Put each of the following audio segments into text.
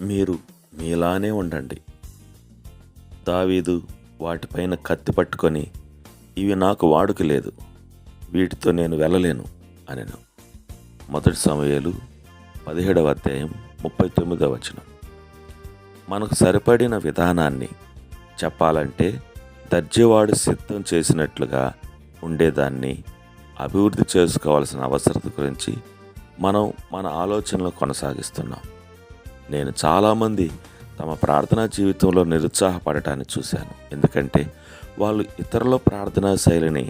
మీరు మీలానే ఉండండి. దావీదు వాటిపైన కత్తి పట్టుకొని, ఇవి నాకు వాడుక లేదు, వీటితో నేను వెళ్ళలేను అనెను. 1 సమూయేలు 17వ అధ్యాయం 39వ వచనం. మనకు సరిపడిన విధానాన్ని చెప్పాలంటే దర్జీవాడు సిద్ధం చేసినట్లుగా ఉండేదాన్ని అభివృద్ధి చేసుకోవాల్సిన అవసరత గురించి మనం మన ఆలోచనలు కొనసాగిస్తున్నాం. నేను చాలామంది తమ ప్రార్థనా జీవితంలో నిరుత్సాహపడటాన్ని చూశాను. ఎందుకంటే వాళ్ళు ఇతరుల ప్రార్థనా శైలిని,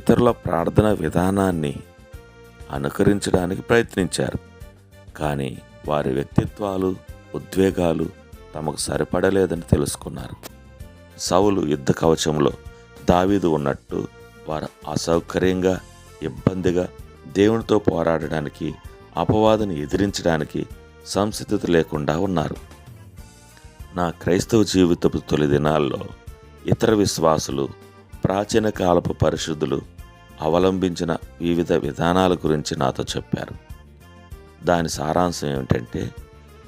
ఇతరుల ప్రార్థనా విధానాన్ని అనుకరించడానికి ప్రయత్నించారు. కానీ వారి వ్యక్తిత్వాలు, ఉద్వేగాలు తమకు సరిపడలేదని తెలుసుకున్నారు. సౌలు యుద్ధ కవచంలో దావీదు ఉన్నట్టు వారు అసౌకర్యంగా, ఇబ్బందిగా దేవునితో పోరాడడానికి, అపవాదిని ఎదిరించడానికి సంసిద్ధత లేకుండా ఉన్నారు. నా క్రైస్తవ జీవితపు తొలి దినాల్లో ఇతర విశ్వాసులు, ప్రాచీన కాలపు పరిశుద్ధులు అవలంబించిన వివిధ విధానాల గురించి నాతో చెప్పారు. దాని సారాంశం ఏమిటంటే,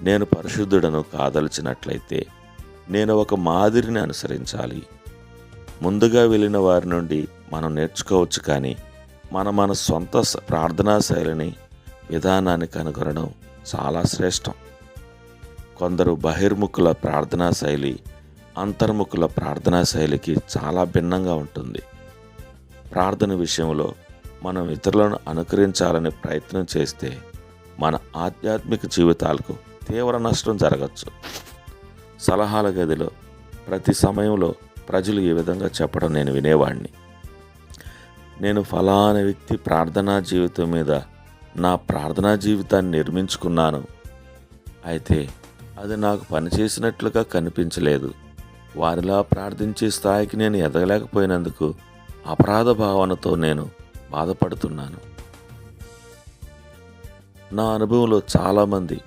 నేను పరిశుద్ధుడను కాదలిచినట్లయితే నేను ఒక మాదిరిని అనుసరించాలి. ముందుగా వెళ్ళిన వారి నుండి మనం నేర్చుకోవచ్చు, కానీ మన సొంత ప్రార్థనా శైలిని, విధానాన్ని కనుగొనడం చాలా శ్రేష్టం. కొందరు బహిర్ముఖుల ప్రార్థనా శైలి అంతర్ముఖుల ప్రార్థనా శైలికి చాలా భిన్నంగా ఉంటుంది. ప్రార్థన విషయంలో మనం ఇతరులను అనుకరించాలని ప్రయత్నం చేస్తే మన ఆధ్యాత్మిక జీవితాలకు తీవ్ర నష్టం జరగచ్చు. సలహాల గదిలో ప్రతి సమయంలో ప్రజలు ఈ విధంగా చెప్పడం నేను వినేవాడిని. నేను ఫలానా వ్యక్తి ప్రార్థనా జీవితం మీద నా ప్రార్థనా జీవితాన్ని నిర్మించుకున్నాను, అయితే అది నాకు పనిచేసినట్లుగా కనిపించలేదు. వారిలా ప్రార్థించే స్థాయికి నేను ఎదగలేకపోయినందుకు అపరాధ భావనతో నేను బాధపడుతున్నాను. నా అనుభవంలో చాలామంది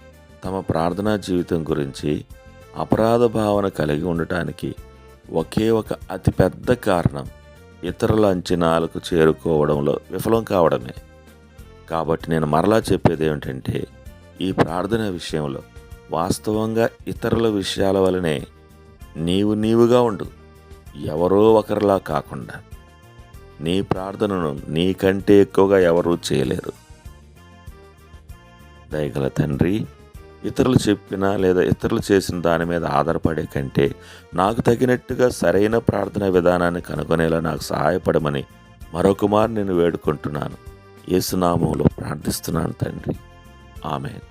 తమ ప్రార్థనా జీవితం గురించి అపరాధ భావన కలిగి ఉండటానికి ఒకే ఒక అతిపెద్ద కారణం ఇతరుల అంచనాలకు చేరుకోవడంలో విఫలం కావడమే. కాబట్టి నేను మరలా చెప్పేది ఏమిటంటే, ఈ ప్రార్థన విషయంలో వాస్తవంగా ఇతరుల విషయాల వలనే నీవుగా ఉండు, ఎవరో ఒకరిలా కాకుండా. నీ ప్రార్థనను నీకంటే ఎక్కువగా ఎవరూ చేయలేరు. దయగల తండ్రి, ఇతరులు చెప్పినా లేదా ఇతరులు చేసిన దాని మీద ఆధారపడే కంటే నాకు తగినట్టుగా సరైన ప్రార్థన విధానాన్ని కనుగొనేలా నాకు సహాయపడమని మరొకమారు నేను వేడుకుంటున్నాను. యేసు నామములో ప్రార్థిస్తున్నాను తండ్రి. ఆమేన్.